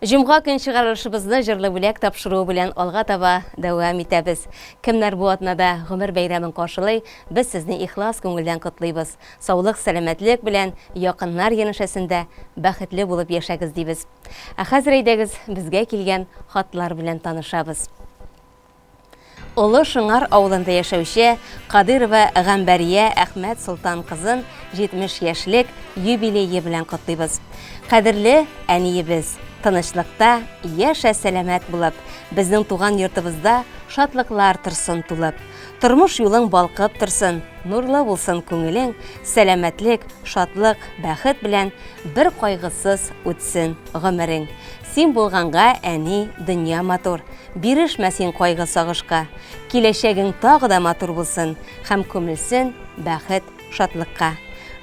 Җомга көн чыгарышыбызны җырлы бүләк тапшыру белән алга таба дәвам итәбез. Кемнәр бу атнада гомер бәйрәмен каршылый, без сезне ихлас күңелдән котлыйбыз. Саулык, сәламәтлек белән якыннар янәшәсендә бәхетле булып яшәгез дибез. Хәзер әйдәгез, безгә килгән хатлар белән танышабыз. Олы Шыңар авылында яшәүче Кадырова Гамбәрия Әхмәт Солтан кызын 70 яшьлек юбилее белән котлыйбыз. Кадерле әниебез, тынычлыкта яшә сәламәт булып, безнең туган йортыбызда шатлыклар торсын тулып. Тормыш юлың балкып торсын, нурлы булсын күңелең, сәламәтлек, шатлык, бәхет белән бер кайгысыз үтсен гомерең. Син булганга, әни, дөнья матур, бирешмәсен кайгы сагышка. Киләчәгең тагы да матур булсын, һәм күмелсен бәхет, шатлыкка.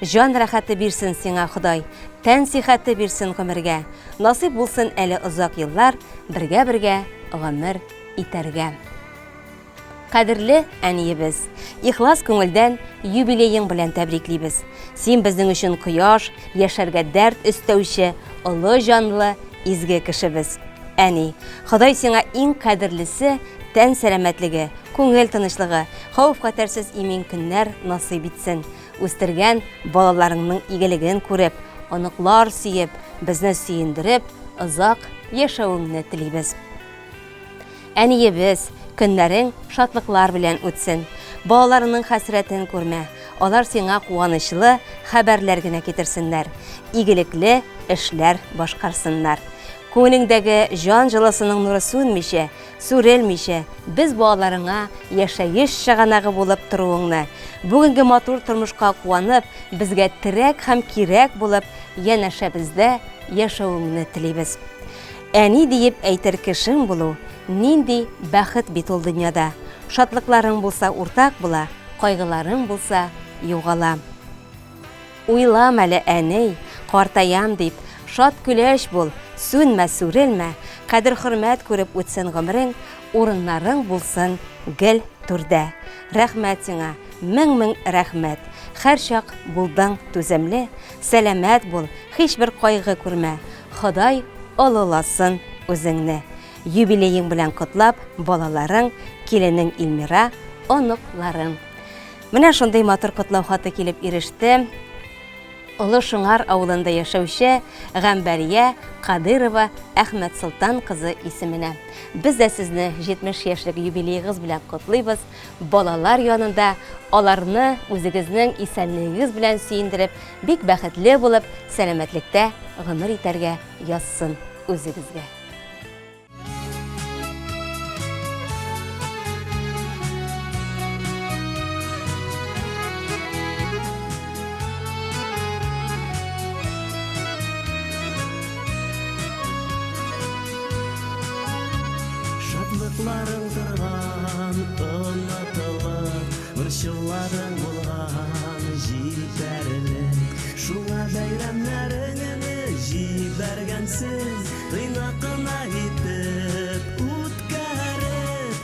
Жан рәхәте бирсен сиңа Ходай, тән сихәте бирсен гомергә. Насип булсын әле озак еллар, бергә-бергә гомер итәргә. Кадерле әниебез, ихлас күңелдән юбилеең белән тәбриклибез. Син безнең өчен кояш, яшәргә дәрт өстәүче, олы җанлы, изге кешебез. Әни, Ходай сиңа иң кадерлесе тән сәламәтлеге, күңел тынычлыгы, хәүф-хәтәрсез имин көннәр насыйп итсен. Үстергән балаларыңның игелеген күреп, оныклар сөеп, безне сөендереп, озак яшәүеңне телибез. Әниебез, көннәрең шатлыклар белән үтсен. Балаларының хәсрәтен күрмә. Алар сиңа куанычлы хәбәрләр генә китерсеннәр. Игелекле эшләр башкарсыннар. Күңелеңдәге җан җылысының нуры сүнмичә, сүрелмичә, без балаларыңа яшәеш чыганагы булып торуыңны, бүгенге матур тормышка куанып, безгә терәк һәм кирәк булып, янәшәбездә яшәүеңне телибез. Әни диеп әйтер кешең булу, нинди бәхет бит ул дөньяда. Шатлыкларың булса уртак була, кайгыларың булса югала. Уйлам әле, әни, картаям дип, шат көләч бул, сүнмә, сүрелмә, кадер-хөрмәт күреп үтсен гомерең, урыннарың булсын гел түрдә. Рәхмәт сиңа, мең рәхмәт. Һәр чак булдың түземле, сәламәт бул, һичбер кайгы күрмә. Ходай олыласын үзеңне. Юбилеең белән котлап, балаларың, киленең Илмира, оныкларың. Менә шундый матур котлау хаты килеп иреште. Олы Шыңар авылында яшәүче Гамбәрия Кадырова Әхмәт Солтан кызы исеменә. Без дә сезне 70 яшьлек юбилеегыз белән котлыйбыз. Балалар янында аларны үзегезнең исәнлегегез белән сөендереп, бик бәхетле булып, сәламәтлектә гомер итәргә язсын үзегезгә. Шатлыкларың торган, онытылып, борчуларың булган, җитәрлек. Шуңа бәйрәмнәреңне җибәргәнсең, тыйнакына итеп үткәреп.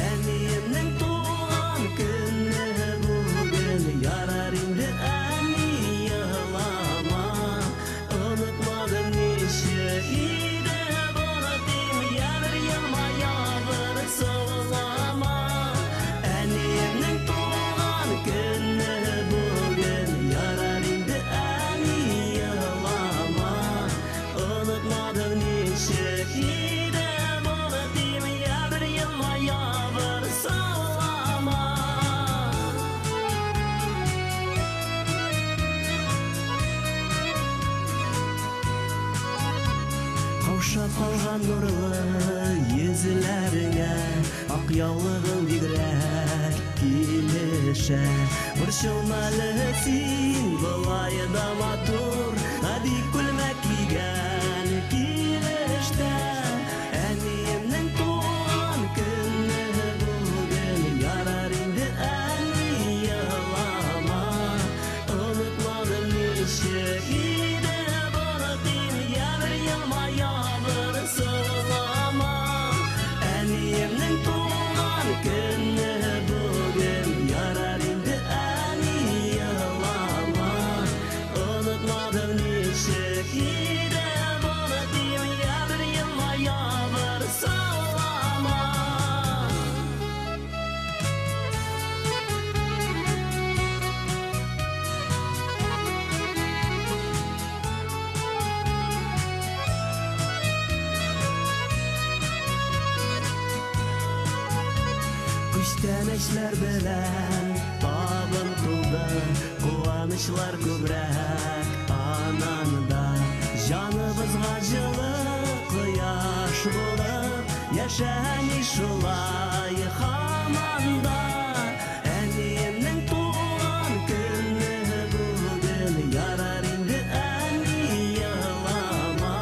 Әниемнең туган көне бүген, ярар инде әни елама. Онытмадым ничек иде бонатым, ябыр елмая. Әниемнең туган көне бүген, ярар инде әни елама. Онытмадым ничек иде бонатым, ябыр елмая бер саулама. Каушап калган нурлы йөзләреңә, ак яулыгың бигрәк килешә. Борчылмалы син, болай да матур, бик күлмәк кигән килештә. Әниемнең туган көне бүген, ярар инде әни елама. Онытмадым ничек иде бонатым, ябыр елмая бер саулама. Әниемнең туган көне бүген, ярар инде әни елама. Онытмадым ничек Iştenişler bilen babın tuldu, Kuvanışlar kübrek ananda. Canımızga жылы kıyaş bulup, Yaşayı şulay hamanda. Әнемнің туған күні бүгін, Ярар инде әни yılama.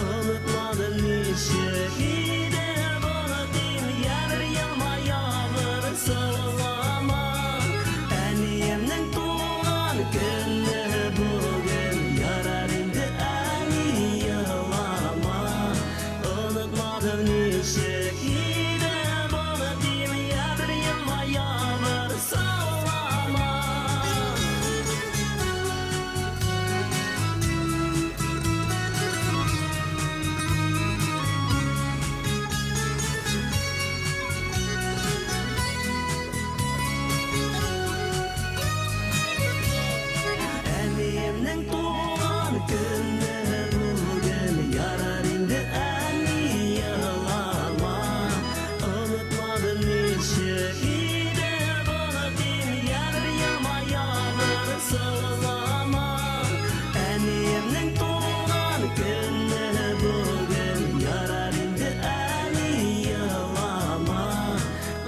Unutmadım nişek ide bulutun, Yarır yılma yağmur sığlama. Әнемнің туған күні бүгін, Yarar indi әни yılama. Unutmadım nişek ide bulutun, Yarır yılma yağmur sığlama. Әнемнің туған күні бүгін, Ярар инде әни yılama. Unutmadım nişek ide bulutun, Yarır yılma yağmur sığlama. Әнемнің туған күні бүгін, Yarar indi әни yılama.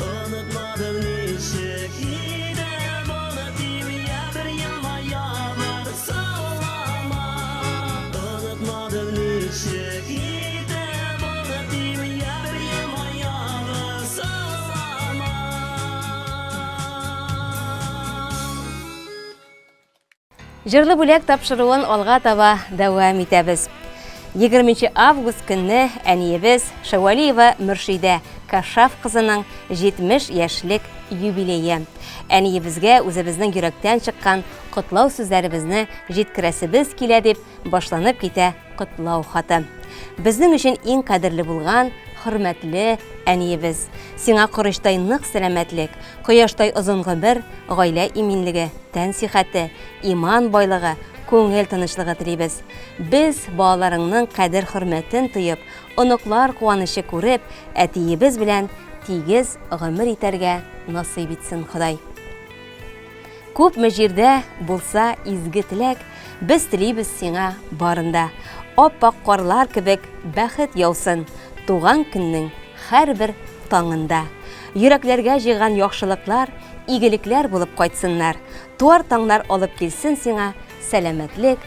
Unutmadım nişek ide bulutun, Yarır yılma yağmur sığlama. Unutmadım nişek ide bulutun, Yarır yılma yağmur sığlama. Жырлы бүләк тапшыруын алга таба дәвам итәбез. 20 август көнне әниебез Шәвалиева Мөршидә Кашаф кызының 70 яшьлек юбилее. Әниебезгә үзебезнең йөрәктән чыккан котлау сүзләребезне җиткерәсебез килә дип башланып китә котлау хаты. Безнең өчен иң кадерле булган хөрмәтле әниебез, сиңа корыштай нык сәламәтлек, кояштай озын гомер, гаилә иминлеге, тән сихәте, иман байлыгы, күңел тынычлыгы телибез. Без балаларыңның кадер хөрмәтен тоеп, оныклар куанышы күреп, әтиебез белән тигез гомер итәргә насыйп итсен Ходай. Күпме җирдә булса изге теләк, без телибез сиңа барында. Аппак карлар кебек бәхет яусын туган көннең һәрбер таңында. Йөрәкләргә җыйган яхшылыклар, игелекләр булып кайтсыннар. Туар таңнар алып килсен сиңа сәламәтлек,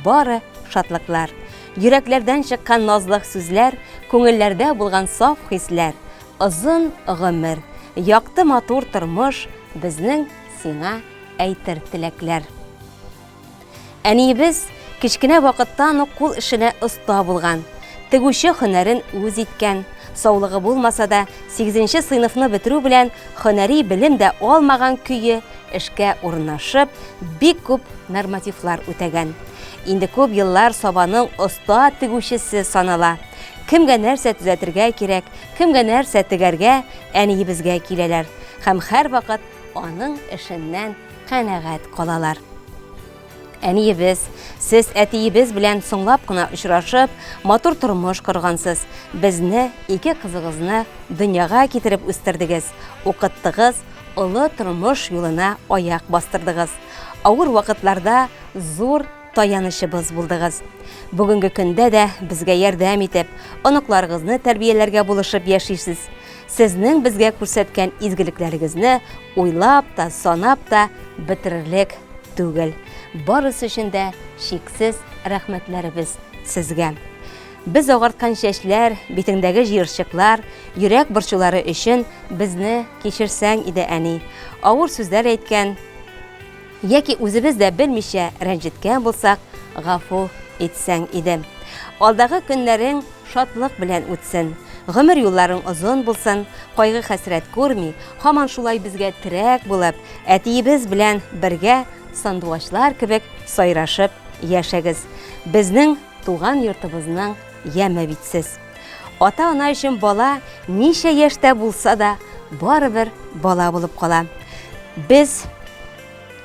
бары шатлыклар. Йөрәкләрдән чыккан назлык сүзләр, күңелләрдә булган саф хисләр. Озын гомер, якты матур тормыш, безнең сиңа әйтер теләкләр. Әниебез кичкенә вакыттан ук кул эшенә оста булган. Тегүче һөнәрен үз иткән. Саулыгы булмаса да 8нче сыйныфны бетерү белән һөнәри белем дә алмаган көе эшкә урнашып, бик күп нормативлар үтәгән. Инде күп еллар сабаның оста тегүчесе санала. Кемгә нәрсә төзәтергә кирәк, кемгә нәрсә тегәргә әниебезгә киләләр һәм һәр вакыт аның эшеннән канәгать калалар. Әниебез, сез әтиебез белән соңлап кына очрашып, матур тормыш коргансыз. Безне, ике кызыгызны дөньяга китереп үстердегез, укыттыгыз, олы тормыш юлына аяк бастырдыгыз. Авыр вакытларда зур таянышыбыз булдыгыз. Бүгенге көндә дә безгә ярдәм итеп, оныкларыгызны тәрбияләргә булышып яшисез. Сезнең безгә күрсәткән изгелекләрегезне уйлап та, санап та бетерерлек түгел. Барысы өчен дә шиксез рәхмәтләребез сезгә. Без агарткан чәчләр, битеңдәге җыерчыклар, йөрәк борчулары өчен безне кичерсәң иде әни. Авыр сүзләр әйткән, яки үзебез дә белмичә рәнҗеткән булсак, гафу итсәң иде. Алдагы көннәрең шатлык белән үтсен. Гомер юлларың озын булсын, кайгы хәсрәт күрми, һаман шулай безгә терәк булып, әтиебез белән бергә сандугачлар кебек сайрашып яшәгез. Безнең туган йортыбызның яме битсез. Ата-ана өчен бала ничә яшьтә булса да барыбер бала булып кала. Без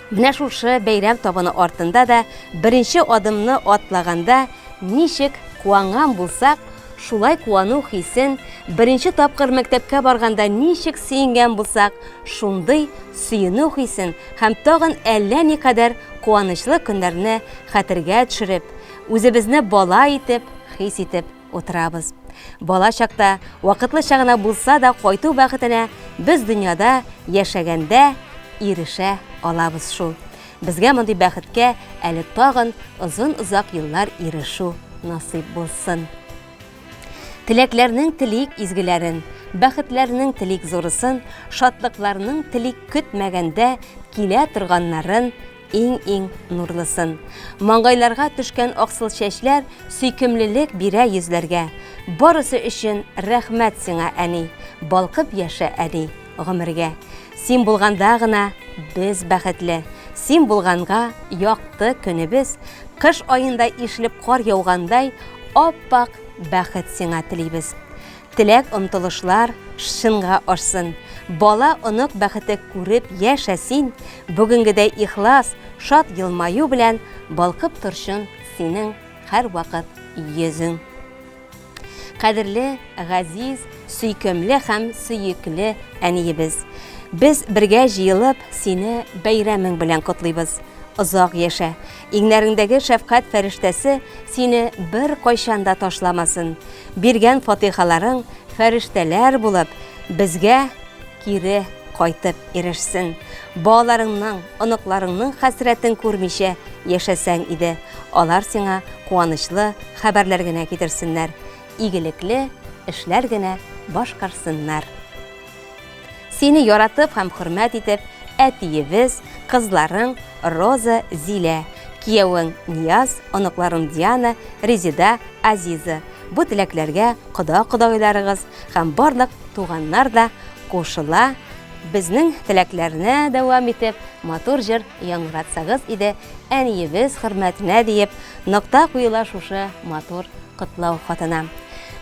менә шушы бәйрәм табыны артында да беренче адымны атлаганда ничек куанган булсак, шулай куану хисен беренче тапкыр мәктәпкә барганда ничек сөенгән булсак, шундый сөенү хисен һәм тагын әллә никадәр куанычлы көннәрне хәтергә төшереп, үзебезне бала итеп, хис итеп утырабыз. Бала чакта, вакытлы чагына булса да кайту бәхетенә без дөньяда яшәгәндә ирешә алабыз шул. Безгә мондый бәхеткә әле тагын озын-озак еллар ирешү насыйп булсын. Теләкләрнең телик изгеләрен, бәхетләрнең телик зурысын, шатлыкларның телик көтмәгәндә килә торганнарын иң нурлысын. Маңгайларга төшкән аксыл чәчләр сөйкемлелек бирә йөзләргә. Барысы өчен рәхмәт сиңа, әни, балкып яшә, әни, гомергә. Син булганда гына без бәхетле. Син булганга якты көнебез, кыш аенда ишелеп кар яугандай, аппак бәхет сиңа телибез. Теләк омтылышлар шынга ашсын. Бала онық бәхете күреп яшәсин, бүгенгедәй ихлас, шат елмаю белән балкып торсын синең һәр вакыт йөзең. Кадерле, газиз, сөйкемле һәм сөекле әниебез. Без бергә җыелып сине бәйрәмең белән котлыйбыз. Озак яшә. Иңнәреңдәге шәфкать фәрештәсе сине бер кайчанда ташламасын. Биргән фатихаларың фәрештәләр булып, безгә кире кайтып ирешсен. Балаларыңның, оныкларыңның хәсрәтен күрмичә яшәсәң иде, алар сиңа куанычлы хәбәрләр генә китерсеннәр. Игелекле эшләр генә башкарсыннар. Сине яратып һәм хөрмәт итеп, әтиебез, кызларың Роза, Зилә, киявең Нияз, оныкларың Диана, Резида, Азиза. Бу теләкләргә кода-кодайларыгыз һәм барлык туганнар да кушыла. Безнең теләкләрне дәвам итеп, матур җыр яңгыратсагыз иде, әниебез хөрмәтенә диеп, нокта куела шушы матур котлау хатына.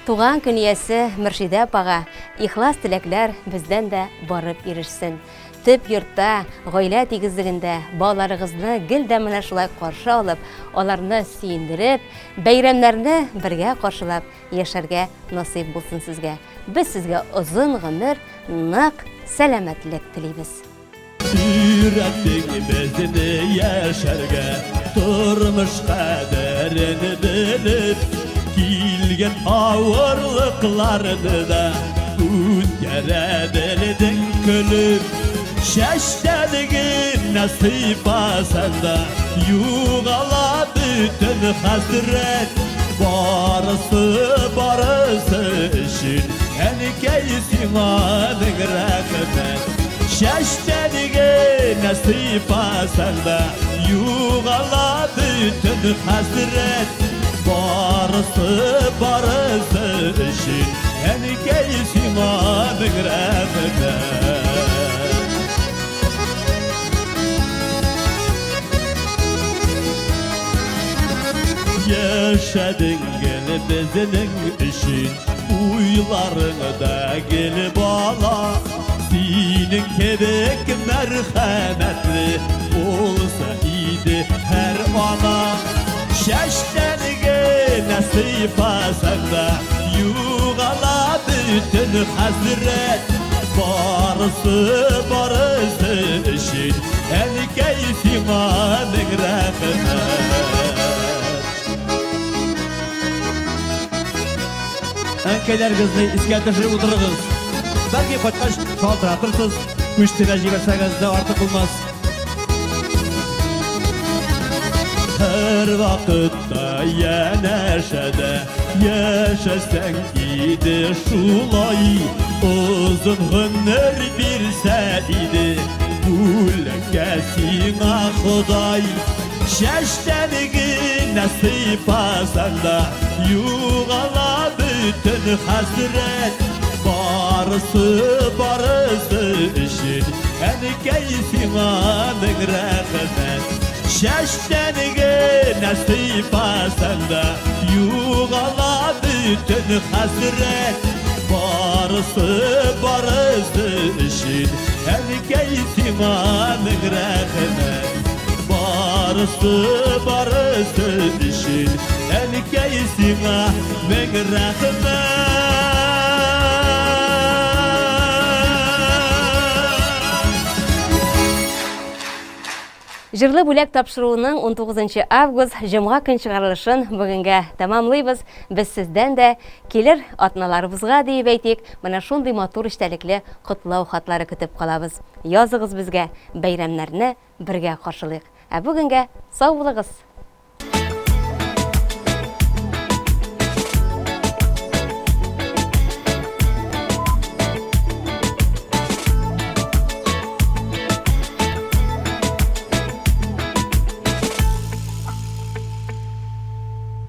Туган көн иясе Мөршидә апага ихлас теләкләр бездән дә барып ирешсен. Төп йортта, гаилә тигезлегендә балаларыгызны гел дә менә шулай каршы алып, аларны сөендереп, бәйрәмнәрне бергә каршылап яшәргә насыйп булсын сезгә. Без сезгә озын гомер, нык сәламәтлек телибез. Үйрәттең безне яшәргә, тормыш кадәрен белеп, килгән авырлыкларны да үткәрә белдең көлеп. Шәштәлегin насыйп асанда, югала бүтән хәсрәт. Барысы өчен әнкәй сиңа мең рәхмәт. Шәштәлегin насыйп асанда, югала бүтән хәсрәт. Барысы өчен әнкәй сиңа мең рәхмәт. Yaşadın gel bizning üçün, uylarında gel bala. Senin kebek merhametli olsa idi her ana. Şəştəliğe nasip asanda, yuğala bütün hazret. Barısı üçün, ənkəy sima min rəxmət. Әнкәйләр кызны искә төшереп утырыгыз. Бәлки кайткач шалтыратырсыз, күчтегә җибәрсәгез дә артык булмас. Һәр вакытта янәшәдә яшәсәң иде шулай, озын гомер бирсә иде бүләккә сиңа Ходай. Шәштәлегin насыйп асанда, югала bütün hasret. Barısı üçün ənkəy sima min rəxmət. Şəştəliğe nasip asanda, yuğala bütün hasret. Barısı üçün ənkəy sima min rəxmət. barысы үшін әнекейсіңа мен рахмет. Жырлы бүләк тапшыруының 19 август жымға көн чыгарылышын бүгінге тамамлыйбыз. Біз сізден де келер атналарыбызға дейіп әйтек, мына шундый матур іштәлекле құтлау хатлары күтіп қалабыз. Язығыз бізге, бәйрәмнәрне бірге қаршылық. Бүгінге сау болыңыз.